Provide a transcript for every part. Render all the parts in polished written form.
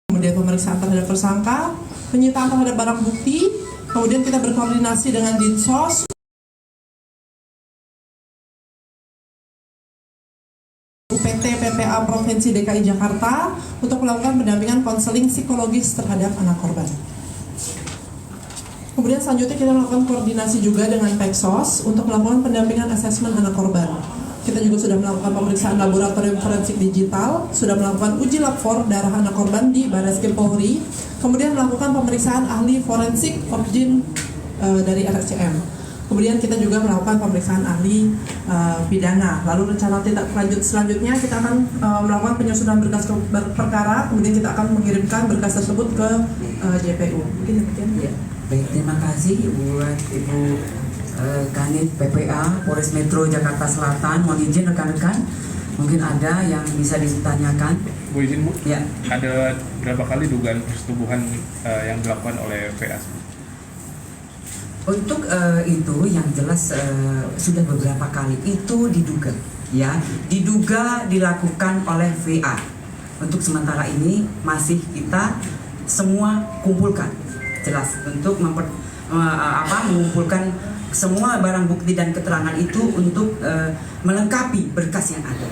kemudian pemeriksaan terhadap tersangka, penyitaan terhadap barang bukti, kemudian kita berkoordinasi dengan Dinsos, UPT PPA Provinsi DKI Jakarta untuk melakukan pendampingan konseling psikologis terhadap anak korban. Kemudian selanjutnya kita melakukan koordinasi juga dengan Peksos untuk melakukan pendampingan asesmen anak korban. Kita juga sudah melakukan pemeriksaan laboratorium forensik digital, sudah melakukan uji lab for darah anak korban di Barreskrim Polri, kemudian melakukan pemeriksaan ahli forensik objin dari RSCM. Kemudian kita juga melakukan pemeriksaan ahli pidana. Lalu rencana tindak lanjut selanjutnya kita akan melakukan penyusunan berkas perkara, kemudian kita akan mengirimkan berkas tersebut ke JPU. Mungkin demikian. Ya. Baik, terima kasih buat Ibu Kanit PPA Polres Metro Jakarta Selatan. Mohon izin rekan-rekan, mungkin ada yang bisa ditanyakan. Bu izin Bu, ya. Ada berapa kali dugaan persetubuhan yang dilakukan oleh VA? Untuk itu yang jelas sudah beberapa kali itu diduga, ya, diduga dilakukan oleh VA. Untuk sementara ini masih kita semua kumpulkan, jelas untuk mengumpulkan semua barang bukti dan keterangan itu untuk melengkapi berkas yang ada.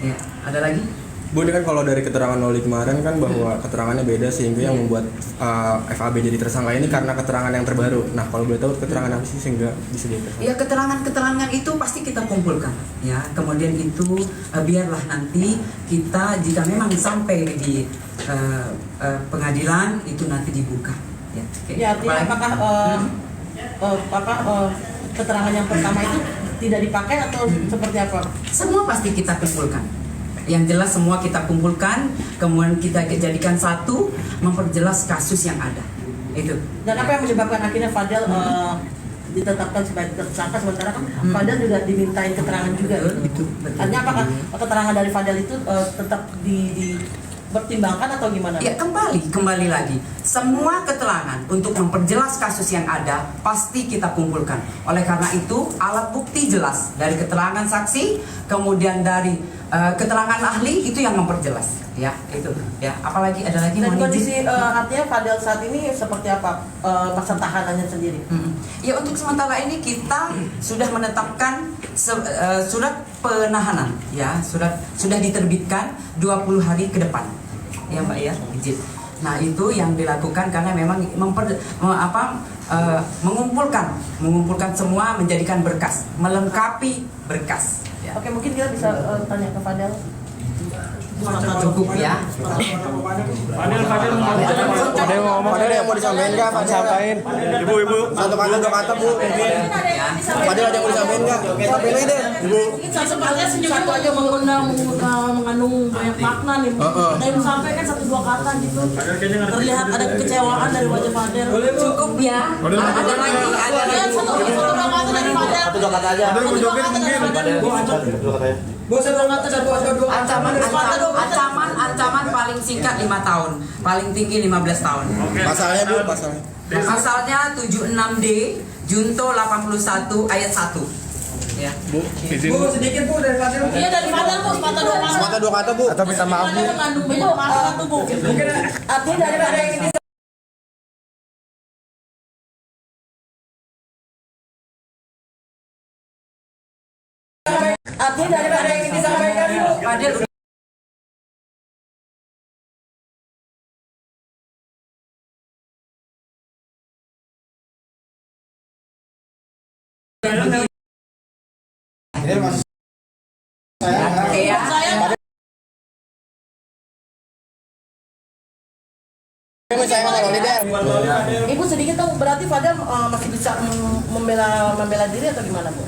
Ya, ada lagi? Bu, ini kan kalau dari keterangan Loli kemarin kan bahwa keterangannya beda sehingga yang membuat FAB jadi tersangka ini karena keterangan yang terbaru. Nah, kalau boleh tahu keterangan apa sih sehingga bisa jadi tersangka? Ya, keterangan-keterangan itu pasti kita kumpulkan. Ya, kemudian itu biarlah nanti kita jika memang sampai di pengadilan itu nanti dibuka. Ya, okay. Ya, artinya apakah keterangan yang pertama itu tidak dipakai atau seperti apa? Semua pasti kita kumpulkan. Yang jelas semua kita kumpulkan, kemudian kita jadikan satu, memperjelas kasus yang ada. Itu. Dan apa yang menyebabkan akhirnya Fadel ditetapkan sebagai tersangka, sementara kan Fadel juga dimintain keterangan juga. Betul. Artinya apakah keterangan dari Fadel itu tetap dipertimbangkan atau gimana? Ya, kembali lagi. Semua keterangan untuk memperjelas kasus yang ada pasti kita kumpulkan. Oleh karena itu, alat bukti jelas dari keterangan saksi, kemudian dari keterangan ahli itu yang memperjelas. Ya, itu. Ya, apalagi ada lagi. Dan kondisi artinya Fadel saat ini seperti apa masa tahanannya sendiri? Ya, untuk sementara ini kita sudah menetapkan surat penahanan. Ya, sudah diterbitkan 20 hari ke depan. Ya Mbak ya, izin. Nah, itu yang dilakukan karena memang mengumpulkan semua, menjadikan berkas, melengkapi berkas. Ya. Oke, mungkin kita bisa tanya ke Fadel. Cukup ya. Fadel mau ngomong, Fadel yang mau disampaikan nggak? Fadel sampaikan. Ibu, satu kata dua kata Bu. Fadel ada yang mau disampaikan nggak? Sampaikan aja deh, Ibu. Sebenarnya satu aja mengandung banyak makna nih. Ada yang sampaikan satu dua kata gitu. Terlihat ada kekecewaan dari wajah Fadel. Cukup ya. Ada lagi, ada lagi. Satu dua kata dari Fadel. Satu dua kata aja. Satu dua kata dari Fadel. Ancaman paling singkat 5 tahun, paling tinggi 15 tahun. Pasalnya Bu, pasalnya. Pasalnya 76D, Junto 81 ayat 1. Ya. Bu, izin Bu. Sedikit Bu dari Fadel. Iya dari Fadel Bu, sepatah dua kata. Sepatah dua kata Bu. Atau minta maaf Bu. Fadel mengandung banyak makna tuh Bu. Artinya daripada yang ini disampaikan Bu. Fadel Ini masih ya. Ibu sedikit dong, berarti Fadel masih bisa membela diri atau gimana Bu?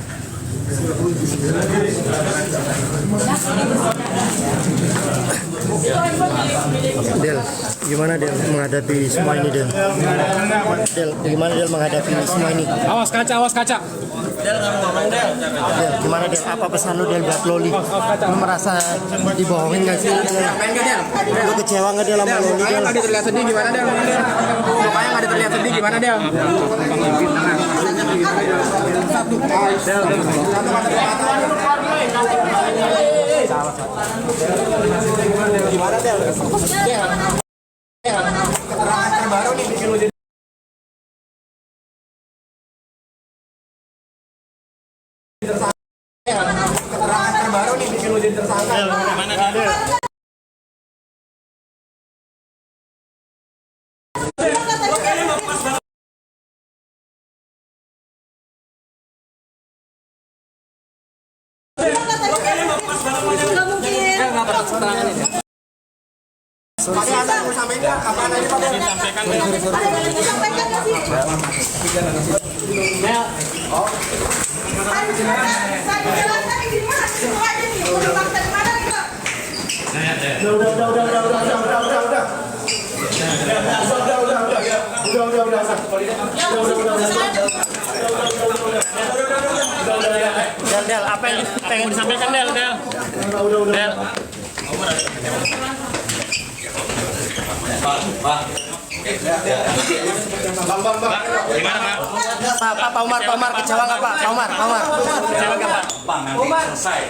Del, gimana Del menghadapi semua ini Del? Gimana Del menghadapi semua ini? Awas kaca, awas kaca. Del, gimana Del? Apa pesan lu Del buat Loli? Lu merasa dibohongin nggak sih? Lu kecewa nggak Del sama Loli? Mukanya nggak terlihat sedih gimana Del? Mukanya nggak terlihat sedih gimana Del? gimana Del? Del, apa yang pengen disampaikan Del? Del. Gimana Pak? Pak Umar kecewa nggak Pak? Pak Umar. Kecewa nggak Pak? Umar selesai.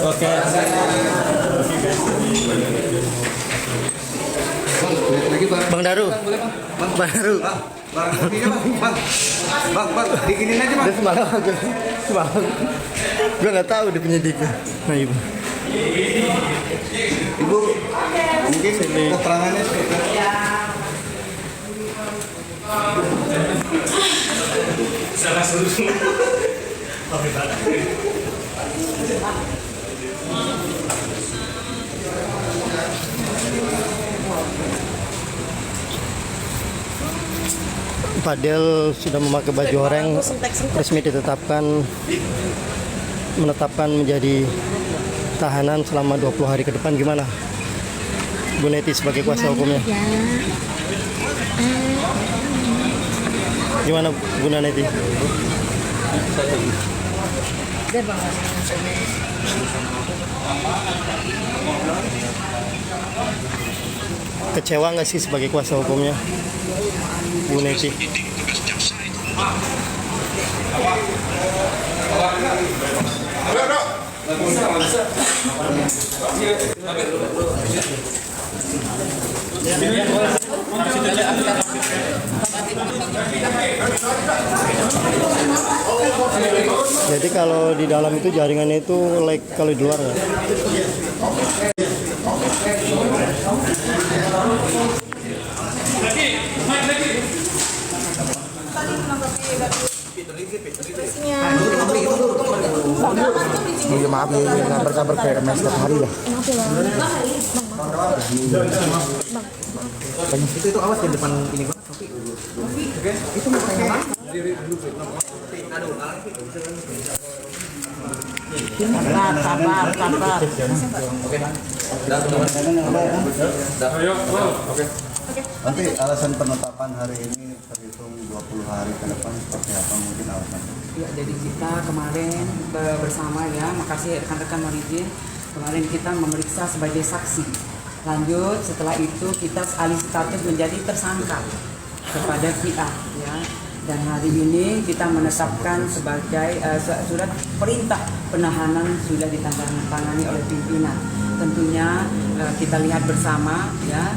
Oke. Bang Daru. Bang, bikinin aja bang. Dia semalam. Gue nggak tahu dia penyidiknya. Nah ibu. Ibu, mungkin keterangannya seperti Fadel sudah memakai baju oranye, resmi menetapkan menjadi tahanan selama 20 hari ke depan. Gimana Bu Neti sebagai kuasa hukumnya? Gimana Bu Neti? Kecewa nggak sih sebagai kuasa hukumnya Bu Neti? Jadi kalau di dalam itu jaringannya itu like kalau di luar nggak? Ya maaf ya, kabar-kabar kayak mes setiap hari lah. Itu awas di depan ini gua. Oke. Itu makanya Bang. Sabar. Oke. Nanti alasan penetapan hari ini terhitung 20 hari ke depan seperti apa mungkin alasannya? Ya, jadi kita kemarin bersama ya, makasih rekan-rekan Marijin, kemarin kita memeriksa sebagai saksi. Lanjut setelah itu kita alih status menjadi tersangka kepada VA ya. Dan hari ini kita menetapkan sebagai surat perintah penahanan sudah ditandatangani oleh pimpinan. Tentunya kita lihat bersama ya,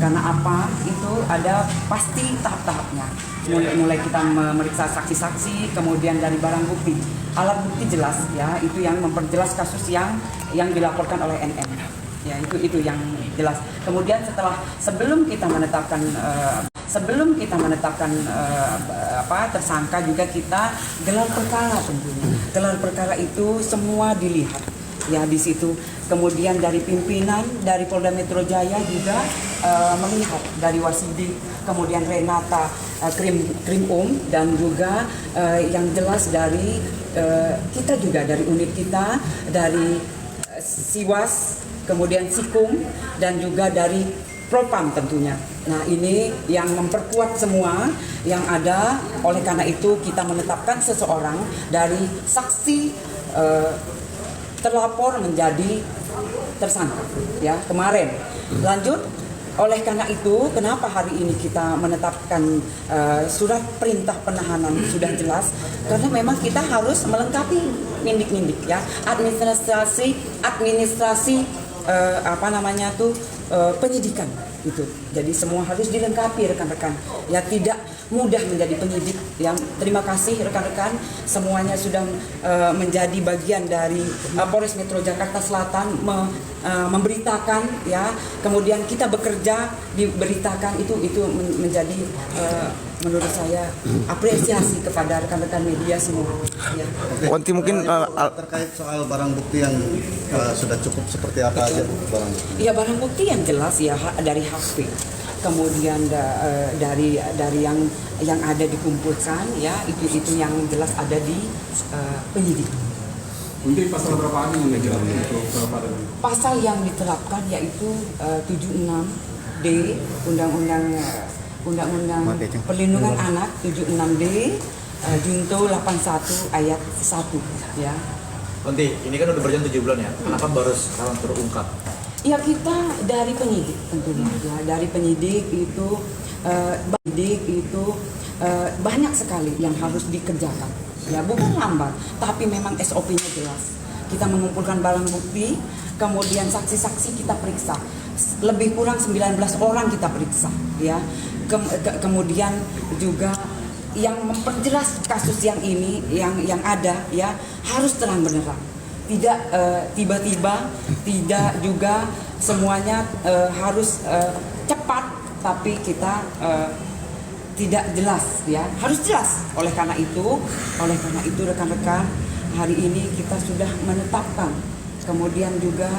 karena apa itu ada pasti tahap-tahapnya. Mulai kita memeriksa saksi-saksi, kemudian dari barang bukti, alat bukti jelas ya, itu yang memperjelas kasus yang dilaporkan oleh NN. Ya itu yang jelas. Kemudian sebelum kita menetapkan tersangka juga kita gelar perkara tentunya. Gelar perkara itu semua dilihat ya di situ. Kemudian dari pimpinan dari Polda Metro Jaya juga melihat dari Wasidi, kemudian Renata Krim dan juga yang jelas dari kita juga dari unit kita dari Siwas, kemudian Sikum dan juga dari Propam tentunya. Nah ini yang memperkuat semua yang ada. Oleh karena itu kita menetapkan seseorang dari saksi terlapor menjadi tersangka ya kemarin. Lanjut, oleh karena itu kenapa hari ini kita menetapkan surat perintah penahanan sudah jelas, karena memang kita harus melengkapi nindik-nindik ya, administrasi penyidikan Itu. Jadi semua harus dilengkapi rekan-rekan. Ya tidak mudah menjadi penyidik. Ya terima kasih rekan-rekan, semuanya sudah menjadi bagian dari Polres Metro Jakarta Selatan memberitakan ya. Kemudian kita bekerja diberitakan itu menjadi menurut saya apresiasi kepada rekan-rekan media semua. Ya. Wanti mungkin terkait soal barang bukti yang sudah cukup seperti apa aja barang bukti? Ya barang bukti yang jelas ya dari HP, kemudian dari yang ada dikumpulkan ya itu yang jelas ada di penyidik. Untuk pasal berapa ini untuk Pasal yang diterapkan yaitu 76D Undang-Undang Perlindungan Anak 76D Junto 81 ayat 1 ya. Nanti ini kan udah berjalan 7 bulan ya. Kenapa baru sekarang terungkap? Ya kita dari penyidik tentunya ya, dari penyidik itu banyak sekali yang harus dikerjakan. Ya bukan lambat, tapi memang SOP-nya jelas. Kita mengumpulkan barang bukti, kemudian saksi-saksi kita periksa. Lebih kurang 19 orang kita periksa ya. Kemudian juga yang memperjelas kasus yang ini yang ada ya harus terang benderang. Tidak tiba-tiba, tidak juga semuanya harus cepat, tapi kita tidak jelas ya, harus jelas. Oleh karena itu rekan-rekan, hari ini kita sudah menetapkan, kemudian juga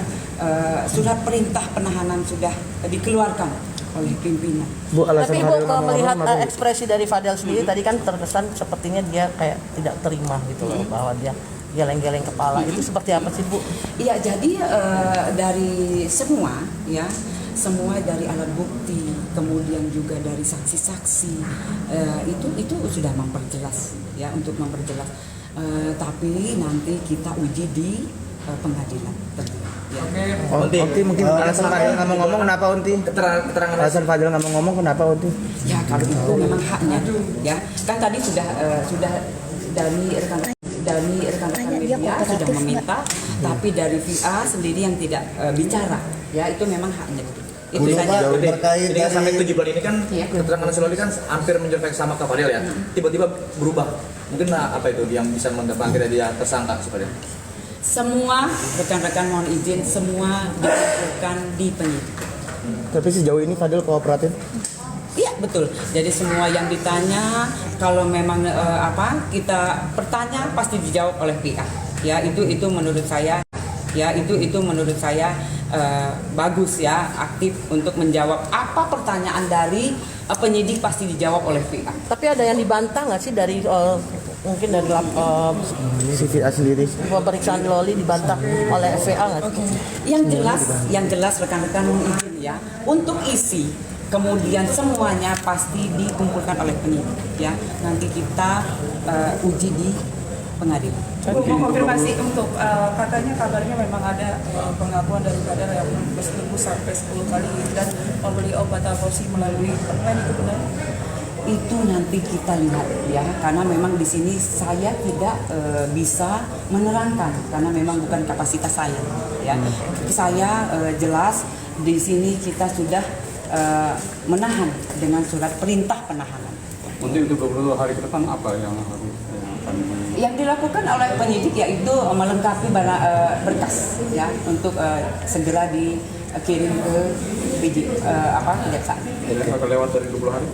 surat perintah penahanan sudah dikeluarkan oleh pimpinan. Bu, Tapi Ibu melihat ekspresi dari Fadel sendiri tadi kan terkesan sepertinya dia kayak tidak terima gitu loh, bahwa dia geleng-geleng kepala. Itu seperti apa sih Bu? Iya, jadi dari semua ya, semua dari alat bukti, kemudian juga dari saksi-saksi itu sudah memperjelas ya, untuk memperjelas. Tapi nanti kita uji di pengadilan. Ya. Unti mungkin alasan Fadil nggak mau ngomong kenapa Unti? Keterangan alasan Fadil nggak mau ngomong kenapa Unti? Ya kalau itu memang haknya ya. Kan tadi sudah dari rekan-rekan media sudah meminta, tapi dari VA sendiri yang tidak bicara ya, itu memang haknya. Itu saja. Jadi kan sampai 7 bulan ini kan keterangan Loli kan hampir menjurkai sama Kak Fadil ya. Tiba-tiba berubah. Mungkin apa itu yang bisa mendapatkan dia tersangka sebenarnya? Semua rekan-rekan mohon izin, semua dikumpulkan di penyidik. Tapi sejauh ini Fadil kooperatif? Iya betul. Jadi semua yang ditanya, kalau memang kita bertanya pasti dijawab oleh pihak. Ya itu menurut saya, ya itu menurut saya bagus ya, aktif untuk menjawab apa pertanyaan dari penyidik pasti dijawab oleh pihak. Tapi ada yang dibantah nggak sih dari mungkin dari CVA sendiri? pemeriksaan Loli dibantah oleh FVA nggak sih? Yang jelas rekan-rekan mohon izin ya, untuk isi kemudian semuanya pasti dikumpulkan oleh penyidik ya. Nanti kita uji di pengadilan. Bu, mau konfirmasi untuk katanya kabarnya memang ada pengakuan dari Fadel yang berselingkuh sampai 10 kali dan membeli obat aborsi melalui online, itu benar? Itu nanti kita lihat ya, karena memang di sini saya tidak bisa menerangkan karena memang bukan kapasitas saya ya. Saya jelas di sini kita sudah menahan dengan surat perintah penahanan. Untuk 20 hari ke depan apa yang harus yang dilakukan oleh penyidik yaitu melengkapi berkas ya, untuk segera dikirim ke kejaksaan. Lewat dari 20 hari?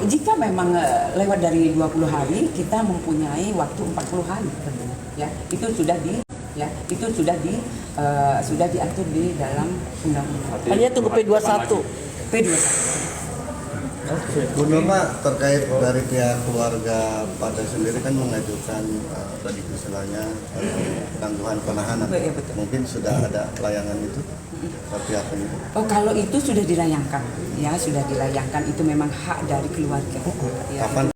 Jika memang lewat dari 20 hari, kita mempunyai waktu 40 hari ya. Itu sudah diatur di dalam undang-undang. Hanya tunggu P21. Bu Nurma, terkait dari pihak keluarga Fadel sendiri kan mengajukan tadi istilahnya penangguhan penahanan. Ya, betul. Mungkin sudah ada layangan itu pihak penyidik. Oh, kalau itu sudah dilayangkan ya, sudah dilayangkan, itu memang hak dari keluarga. Ya. Kapan